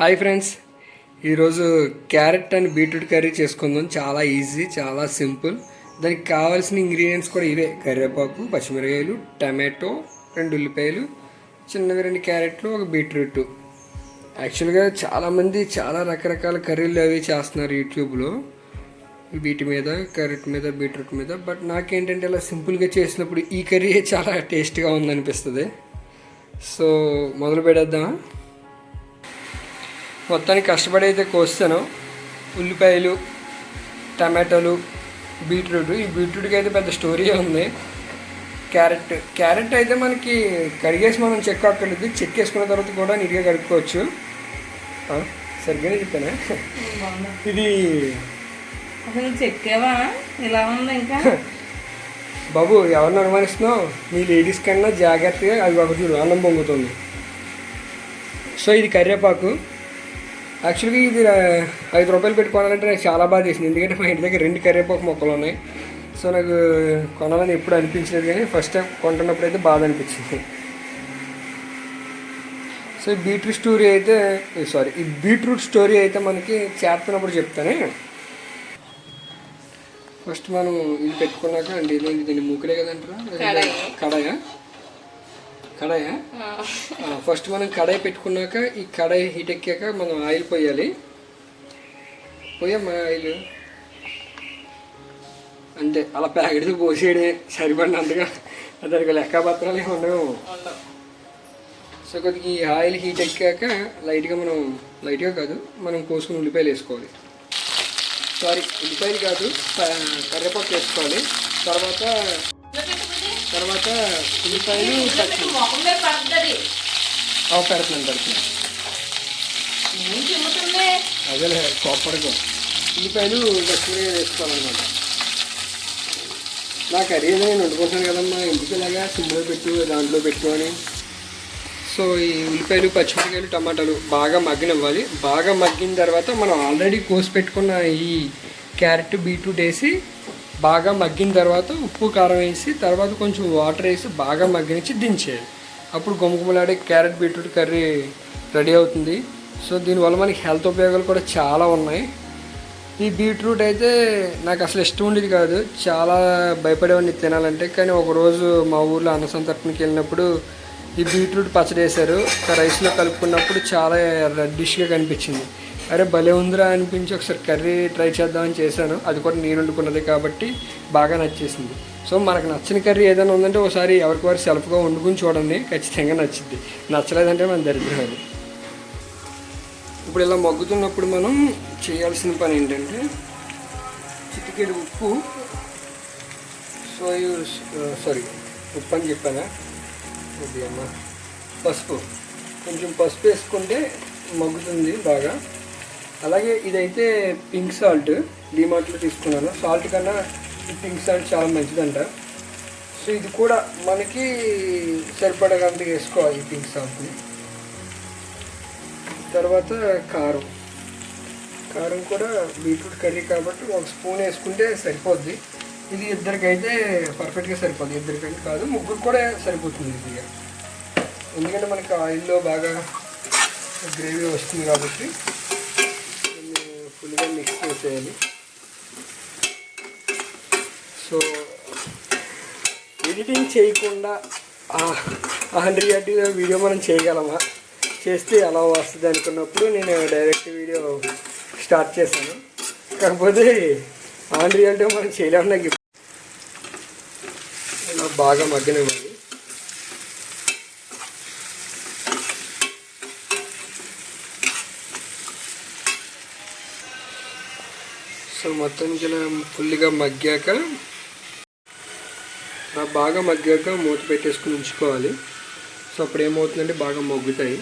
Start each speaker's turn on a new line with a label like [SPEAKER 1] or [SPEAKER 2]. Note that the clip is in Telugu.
[SPEAKER 1] హాయ్ ఫ్రెండ్స్, ఈరోజు క్యారెట్ అండ్ బీట్రూట్ కర్రీ చేసుకుందాం. చాలా ఈజీ, చాలా సింపుల్. దానికి కావాల్సిన ఇంగ్రీడియంట్స్ కూడా ఇవే: కరివేపాకు, పచ్చిమిరకాయలు, టమాటో, 2 ఉల్లిపాయలు, చిన్నవి 2 క్యారెట్లు, 1 బీట్రూట్. యాక్చువల్గా చాలామంది చాలా రకరకాల కర్రీలు అవి చేస్తున్నారు యూట్యూబ్లో, వీటి మీద, క్యారెట్ మీద, బీట్రూట్ మీద. బట్ నాకేంటంటే ఇలా సింపుల్గా చేసినప్పుడు ఈ కర్రీ చాలా టేస్ట్గా ఉందనిపిస్తుంది. సో మొదలు పెడేద్దామా? మొత్తానికి కష్టపడి అయితే కోస్తాను. ఉల్లిపాయలు, టమాటోలు, బీట్రూట్. ఈ బీట్రూట్కి అయితే పెద్ద స్టోరీ ఉంది. క్యారెట్ అయితే మనకి కడిగేసి మనం చెక్కాక్కర్లేదు, చెక్కేసుకున్న తర్వాత కూడా నీట్గా కడుక్కోవచ్చు. సరిగ్గానే చెప్పానా? ఇది
[SPEAKER 2] చెక్కేవా ఇలా ఉంది ఇంకా
[SPEAKER 1] బాబు, ఎవరిని అనుమానిస్తున్నావు? మీ లేడీస్ కన్నా జాగ్రత్తగా అది ఒక చూడు, అన్నం పొంగుతుంది. సో ఇది కరివేపాకు. యాక్చువల్గా ఇది 5 రూపాయలు పెట్టి కొనాలంటే నాకు చాలా బాగా చేసింది, ఎందుకంటే మా ఇంటి దగ్గర 2 కరివేపాకు మొక్కలు ఉన్నాయి. సో నాకు కొనాలని ఎప్పుడు అనిపించలేదు, కానీ ఫస్ట్ టైం కొంటున్నప్పుడు అయితే బాధ అనిపించింది. సో ఈ బీట్రూట్ స్టోరీ అయితే మనకి చేస్తున్నప్పుడు చెప్తానే. ఫస్ట్ మనం ఇది పెట్టుకున్నాక అంటే దీన్ని మూకలే కదంటారా, కడాయా. ఫస్ట్ మనం కడాయి పెట్టుకున్నాక ఈ కడాయి హీట్ ఎక్కాక మనం ఆయిల్ పోయాలి. పోయమ్మా ఆయిల్, అంతే. అలా ప్యాకెట్తో పోసేయడే సరిపడినంతగా, దానికి లెక్కపత్రాలు ఏమి ఉండవు. సో కొద్దిగా ఈ ఆయిల్ హీట్ ఎక్కాక లైట్గా కాదు, మనం కోసుకుని ఉల్లిపాయలు వేసుకోవాలి. ఉల్లిపాయలు కాదు, కరివేపాకు వేసుకోవాలి. తర్వాత ఉల్లిపాయలు పెడుతున్నాను. అదే కోపడుకో. ఉల్లిపాయలు పచ్చిమిరకాయలు వేసుకోవాలన్నమాట. నా కర్రీ ఏదో నేను వండుకుంటాను కదమ్మా, ఎందుకు ఇలాగా సిమ్లో పెట్టు, దాంట్లో పెట్టు అని. సో ఈ ఉల్లిపాయలు, పచ్చిమిరకాయలు, టమాటాలు బాగా మగ్గనివ్వాలి. బాగా మగ్గిన తర్వాత మనం ఆల్రెడీ కోసి పెట్టుకున్న ఈ క్యారెట్, బీట్రూట్ వేసి బాగా మగ్గిన తర్వాత ఉప్పు, కారం వేసి తర్వాత కొంచెం వాటర్ వేసి బాగా మగ్గనిచ్చి దించేయాలి. అప్పుడు గుమగుమలాడే క్యారెట్, బీట్రూట్ కర్రీ రెడీ అవుతుంది. సో దీనివల్ల మనకి హెల్త్ ఉపయోగాలు కూడా చాలా ఉన్నాయి. ఈ బీట్రూట్ అయితే నాకు అసలు ఇష్టం ఉండేది కాదు, చాలా భయపడేవాడిని తినాలంటే. కానీ ఒకరోజు మా ఊర్లో అన్నసంతర్పణకి వెళ్ళినప్పుడు ఈ బీట్రూట్ పచ్చడి వేశారు. రైస్లో కలుపుకున్నప్పుడు చాలా రెడ్డిష్గా కనిపించింది. అరే భలే ఉందిరా అనిపించి ఒకసారి కర్రీ ట్రై చేద్దామని చేశాను. అది కూడా నేను వండుకున్నది కాబట్టి బాగా నచ్చేసింది. సో మనకు నచ్చిన కర్రీ ఏదైనా ఉందంటే ఒకసారి ఎవరికి వారు సెల్ఫ్గా వండుకుని చూడండి, ఖచ్చితంగా నచ్చింది. నచ్చలేదంటే మన దరిద్రం అది. ఇప్పుడు ఇలా మగ్గుతున్నప్పుడు మనం చేయాల్సిన పని ఏంటంటే చిటికెడు ఉప్పు, ఉప్పు అని చెప్పానా, అమ్మా, పసుపు. కొంచెం పసుపు వేసుకుంటే మగ్గుతుంది బాగా. అలాగే ఇదైతే పింక్ సాల్ట్, డిమార్ట్లో తీసుకున్నాను. సాల్ట్ కన్నా ఈ పింక్ సాల్ట్ చాలా మంచిదంట. సో ఇది కూడా మనకి సరిపడగంత వేసుకోవాలి ఈ పింక్ సాల్ట్ని. తర్వాత కారం కూడా బీట్రూట్ కర్రీ కాబట్టి 1 స్పూన్ వేసుకుంటే సరిపోద్ది. ఇది ఇద్దరికైతే పర్ఫెక్ట్గా సరిపోద్ది. ఇద్దరికైతే కాదు, ముగ్గురు కూడా సరిపోతుంది ఇదిగా. ఎందుకంటే మనకి ఆయిల్లో బాగా గ్రేవీ వస్తుంది కాబట్టి ఫుల్గా మిక్స్ చేసేయాలి. సో ఎడిటింగ్ చేయకుండా 100 వీడియో మనం చేయగలమా, చేస్తే ఎలా వస్తుంది అనుకున్నప్పుడు నేను డైరెక్ట్ వీడియో స్టార్ట్ చేశాను. కాకపోతే 100 మనం చేయలేము. నాకు ఇలా బాగా మగ్గనివ్వాలి. సో మొత్తానికి ఇలా ఫుల్గా బాగా మగ్గాక మూత పెట్టేసుకుని ఉంచుకోవాలి. సో అప్పుడు ఏమవుతుందంటే బాగా మగ్గుతాయి.